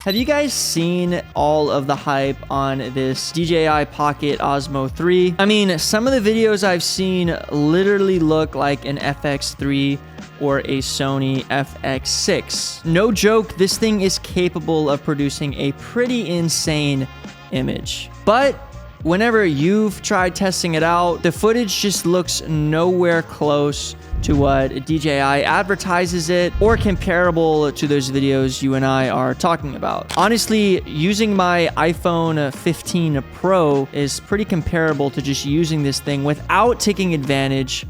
Have you guys seen all of the hype on this DJI Pocket Osmo 3? I mean, some of the videos I've seen literally look like an FX3 or a Sony FX6. No joke, this thing is capable of producing a pretty insane image. But whenever you've tried testing it out, the footage just looks nowhere close to what DJI advertises it or comparable to those videos you and I are talking about. Honestly, using my iPhone 15 Pro is pretty comparable to just using this thing without taking advantage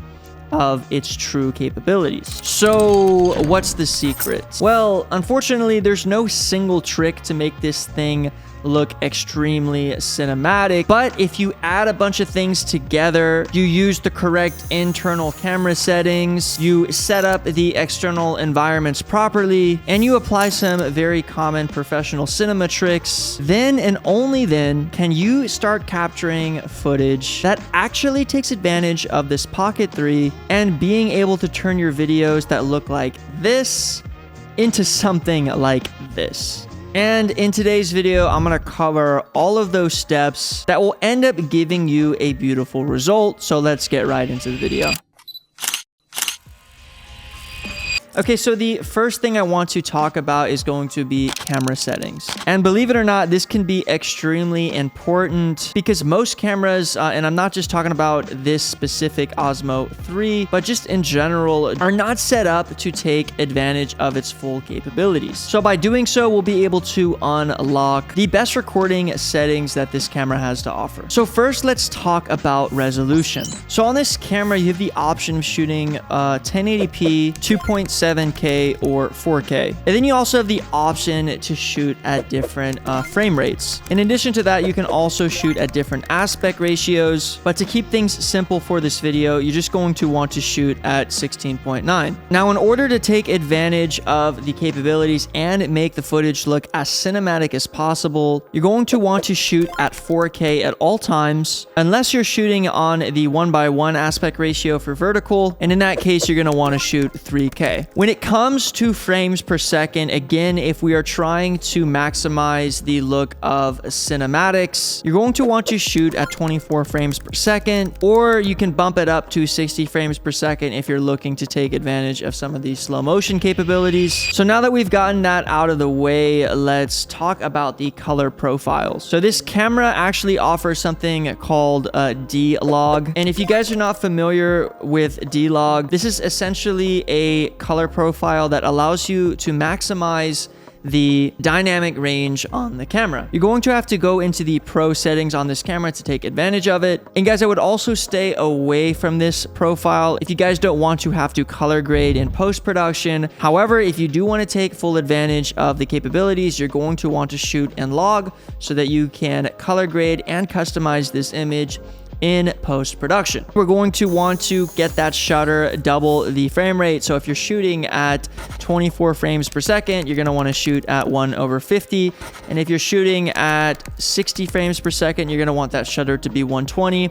of its true capabilities. So what's the secret? Well, unfortunately, there's no single trick to make this thing look extremely cinematic, but if you add a bunch of things together, you use the correct internal camera settings, you set up the external environments properly, and you apply some very common professional cinema tricks, then and only then can you start capturing footage that actually takes advantage of this Pocket 3 and being able to turn your videos that look like this into something like this. And in today's video, I'm going to cover all of those steps that will end up giving you a beautiful result. So let's get right into the video. Okay, so the first thing I want to talk about is going to be camera settings. And believe it or not, this can be extremely important because most cameras, and I'm not just talking about this specific Osmo 3, but just in general, are not set up to take advantage of its full capabilities. So by doing so, we'll be able to unlock the best recording settings that this camera has to offer. So first, let's talk about resolution. So on this camera, you have the option of shooting 1080p, 2.7K or 4K. And then you also have the option to shoot at different frame rates. In addition to that, you can also shoot at different aspect ratios, but to keep things simple for this video, you're just going to want to shoot at 16.9. Now, in order to take advantage of the capabilities and make the footage look as cinematic as possible, you're going to want to shoot at 4K at all times, unless you're shooting on the 1:1 aspect ratio for vertical, and in that case, you're going to want to shoot 3K. When it comes to frames per second, again, if we are trying to maximize the look of cinematics, you're going to want to shoot at 24 frames per second, or you can bump it up to 60 frames per second if you're looking to take advantage of some of these slow motion capabilities. So now that we've gotten that out of the way, let's talk about the color profiles. So this camera actually offers something called D-Log. And if you guys are not familiar with D-Log, this is essentially a color profile that allows you to maximize the dynamic range on the camera. You're going to have to go into the pro settings on this camera to take advantage of it. And guys, I would also stay away from this profile if you guys don't want to have to color grade in post-production. However, if you do want to take full advantage of the capabilities, you're going to want to shoot in log so that you can color grade and customize this image in post-production. We're going to want to get that shutter double the frame rate. So if you're shooting at 24 frames per second, you're going to want to shoot at 1/50. And if you're shooting at 60 frames per second, you're going to want that shutter to be 120.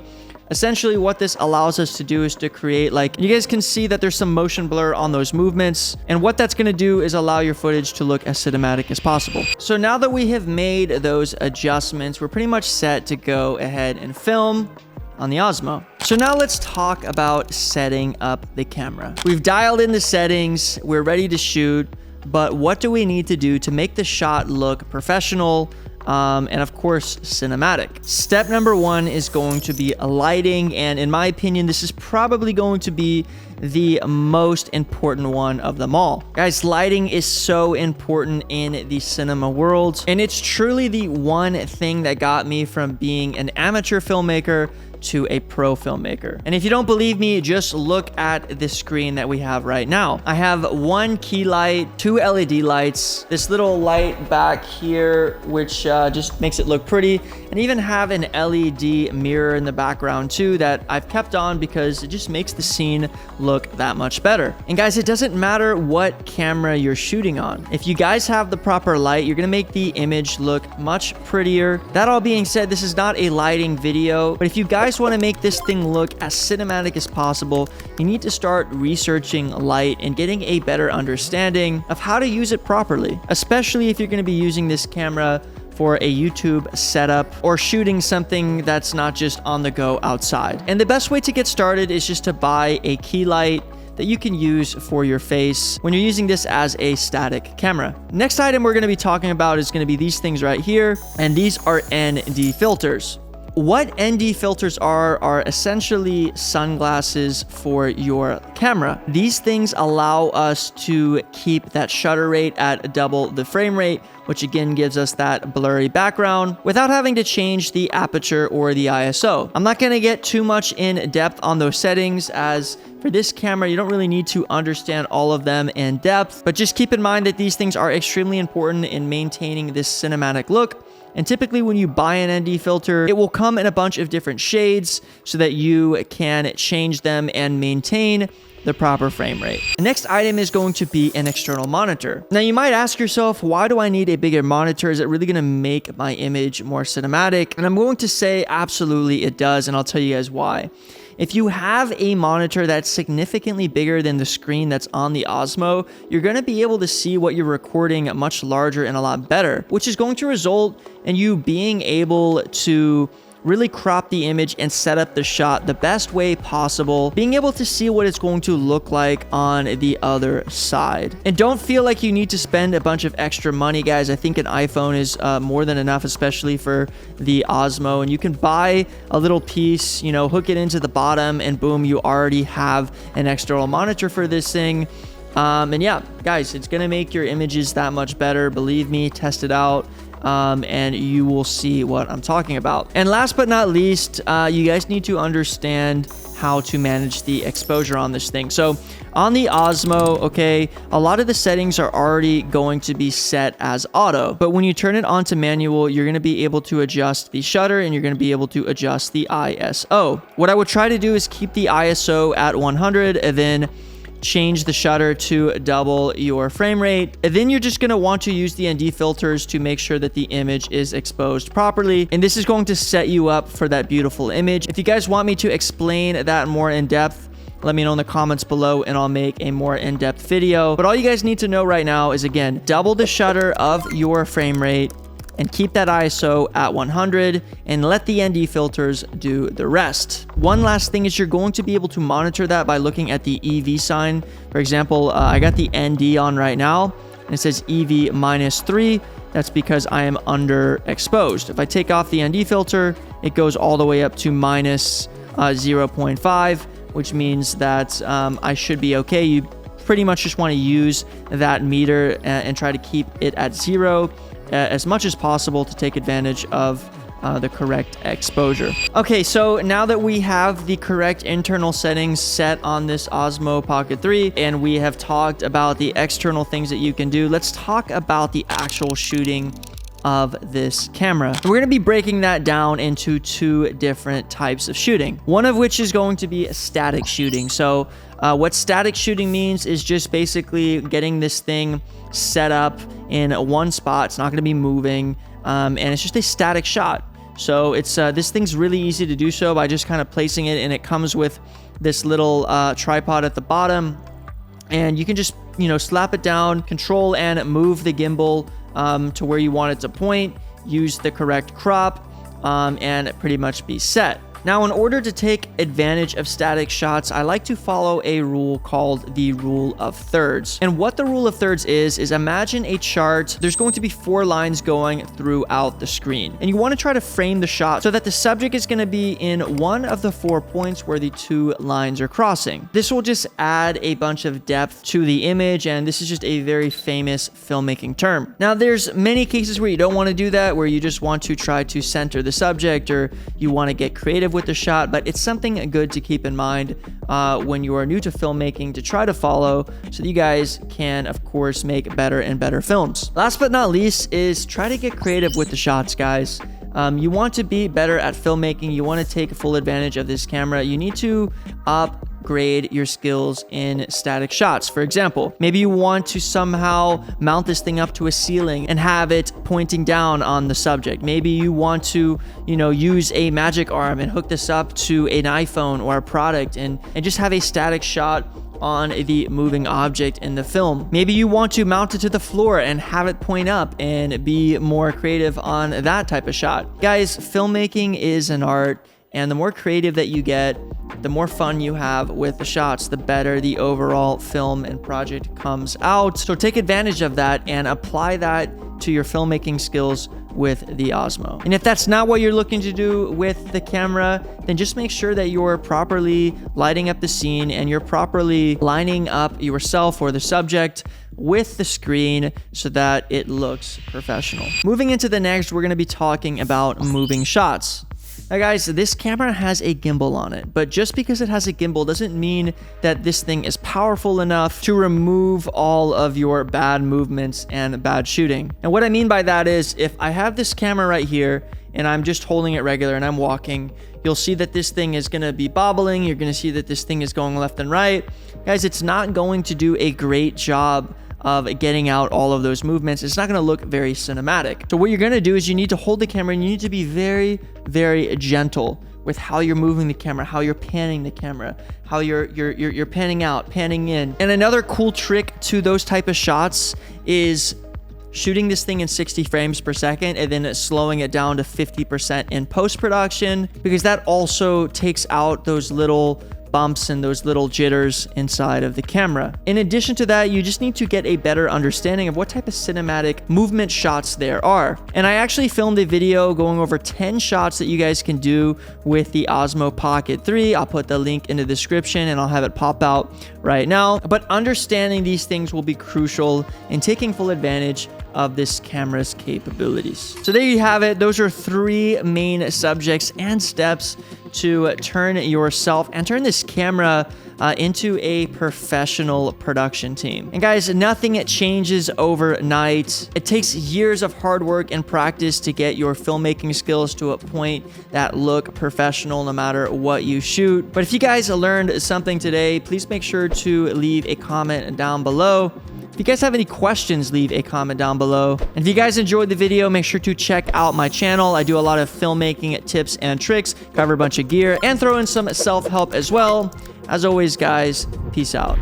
Essentially, what this allows us to do is to create, like, you guys can see that there's some motion blur on those movements. And what that's going to do is allow your footage to look as cinematic as possible. So now that we have made those adjustments, we're pretty much set to go ahead and film on the Osmo. So now let's talk about setting up the camera. We've dialed in the settings, we're ready to shoot, but what do we need to do to make the shot look professional and of course cinematic? Step number one is going to be lighting, and in my opinion, this is probably going to be the most important one of them all. Guys, lighting is so important in the cinema world, and it's truly the one thing that got me from being an amateur filmmaker to a pro filmmaker. And if you don't believe me, just look at the screen that we have right now. I have one key light, two LED lights, this little light back here, which just makes it look pretty, and even have an LED mirror in the background too that I've kept on because it just makes the scene look that much better. And guys, it doesn't matter what camera you're shooting on. If you guys have the proper light, you're gonna make the image look much prettier. That all being said, this is not a lighting video, but if you guys guys want to make this thing look as cinematic as possible, you need to start researching light and getting a better understanding of how to use it properly, especially if you're going to be using this camera for a YouTube setup or shooting something that's not just on the go outside. And the best way to get started is just to buy a key light that you can use for your face when you're using this as a static camera. Next item we're going to be talking about is going to be these things right here, and these are ND filters. What ND filters are essentially sunglasses for your camera. These things allow us to keep that shutter rate at double the frame rate, which again gives us that blurry background without having to change the aperture or the ISO. I'm not going to get too much in depth on those settings, as for this camera, you don't really need to understand all of them in depth, but just keep in mind that these things are extremely important in maintaining this cinematic look. And typically when you buy an ND filter, it will come in a bunch of different shades so that you can change them and maintain the proper frame rate. The next item is going to be an external monitor. Now you might ask yourself, why do I need a bigger monitor? Is it really going to make my image more cinematic? And I'm going to say absolutely it does, and I'll tell you guys why. If you have a monitor that's significantly bigger than the screen that's on the Osmo, you're going to be able to see what you're recording much larger and a lot better, which is going to result in you being able to really crop the image and set up the shot the best way possible, being able to see what it's going to look like on the other side. And don't feel like you need to spend a bunch of extra money, guys. I think an iPhone is more than enough, especially for the Osmo. And you can buy a little piece, you know, hook it into the bottom, and boom, you already have an external monitor for this thing. And yeah, guys, it's gonna make your images that much better. Believe me, test it out. And you will see what I'm talking about. And last but not least, you guys need to understand how to manage the exposure on this thing. So on the Osmo, okay, a lot of the settings are already going to be set as auto, but when you turn it on to manual, you're going to be able to adjust the shutter and you're going to be able to adjust the ISO. What I would try to do is keep the ISO at 100 and then change the shutter to double your frame rate. And then you're just going to want to use the ND filters to make sure that the image is exposed properly. And this is going to set you up for that beautiful image. If you guys want me to explain that more in depth, let me know in the comments below and I'll make a more in-depth video. But all you guys need to know right now is, again, double the shutter of your frame rate and keep that ISO at 100 and let the ND filters do the rest. One last thing is you're going to be able to monitor that by looking at the EV sign. For example, I got the ND on right now and it says EV -3. That's because I am underexposed. If I take off the ND filter, it goes all the way up to -0.5, which means that I should be okay. You pretty much just want to use that meter and try to keep it at 0 as much as possible to take advantage of the correct exposure. Okay, so now that we have the correct internal settings set on this Osmo Pocket 3 and we have talked about the external things that you can do, let's talk about the actual shooting of this camera. We're going to be breaking that down into two different types of shooting, one of which is going to be static shooting. So what static shooting means is just basically getting this thing set up in one spot. It's not going to be moving, and it's just a static shot. So it's this thing's really easy to do so by just kind of placing it, and it comes with this little tripod at the bottom, and you can just, you know, slap it down, control and move the gimbal to where you want it to point, use the correct crop, and pretty much be set. Now, in order to take advantage of static shots, I like to follow a rule called the rule of thirds. And what the rule of thirds is imagine a chart. There's going to be 4 lines going throughout the screen. And you want to try to frame the shot so that the subject is going to be in one of the 4 points where the 2 lines are crossing. This will just add a bunch of depth to the image, and this is just a very famous filmmaking term. Now, there's many cases where you don't want to do that, where you just want to try to center the subject or you want to get creative with the shot, but it's something good to keep in mind when you are new to filmmaking to try to follow so that you guys can, of course, make better and better films. Last but not least is try to get creative with the shots, guys. You want to be better at filmmaking. You want to take full advantage of this camera. You need to up upgrade your skills in static shots. For example, maybe you want to somehow mount this thing up to a ceiling and have it pointing down on the subject. Maybe you want to, use a magic arm and hook this up to an iPhone or a product and just have a static shot on the moving object in the film. Maybe you want to mount it to the floor and have it point up and be more creative on that type of shot. Guys, filmmaking is an art, and the more creative that you get, the more fun you have with the shots, the better the overall film and project comes out. So take advantage of that and apply that to your filmmaking skills with the Osmo. And if that's not what you're looking to do with the camera, then just make sure that you're properly lighting up the scene and you're properly lining up yourself or the subject with the screen so that it looks professional. Moving into the next, we're gonna be talking about moving shots. Now guys, this camera has a gimbal on it, but just because it has a gimbal doesn't mean that this thing is powerful enough to remove all of your bad movements and bad shooting. And what I mean by that is, if I have this camera right here and I'm just holding it regular and I'm walking, you'll see that this thing is gonna be bobbling. You're gonna see that this thing is going left and right. Guys, it's not going to do a great job of getting out all of those movements. It's not going to look very cinematic. So what you're going to do is you need to hold the camera and you need to be very, very gentle with how you're moving the camera, how you're panning the camera, how you're panning out, panning in. And another cool trick to those type of shots is shooting this thing in 60 frames per second and then slowing it down to 50% in post-production, because that also takes out those little bumps and those little jitters inside of the camera. In addition to that, you just need to get a better understanding of what type of cinematic movement shots there are. And I actually filmed a video going over 10 shots that you guys can do with the Osmo Pocket 3. I'll put the link in the description and I'll have it pop out right now. But understanding these things will be crucial in taking full advantage of this camera's capabilities. So there you have it. Those are 3 main subjects and steps to turn yourself and turn this camera into a professional production team. And guys, nothing changes overnight. It takes years of hard work and practice to get your filmmaking skills to a point that look professional no matter what you shoot. But if you guys learned something today, please make sure to leave a comment down below. If you guys have any questions, leave a comment down below. And if you guys enjoyed the video, make sure to check out my channel. I do a lot of filmmaking tips and tricks, cover a bunch of gear, and throw in some self-help as well. As always, guys, peace out.